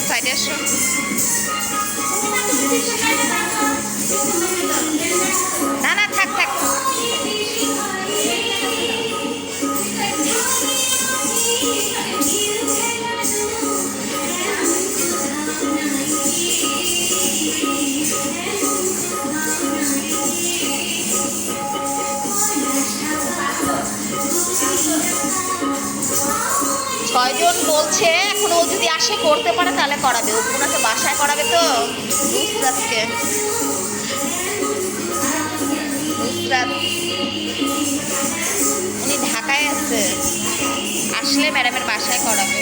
সাইডে আসো। না না, থাক থাক। ছয়জন বলছে, এখন ও যদি আসে করতে পারে তাহলে করাবে। ও ওনাকে বাসায় করাবে তো নুসরাতকে। নুসরাত উনি ঢাকায় আছে, আসলে ম্যাডামের বাসায় করাবে।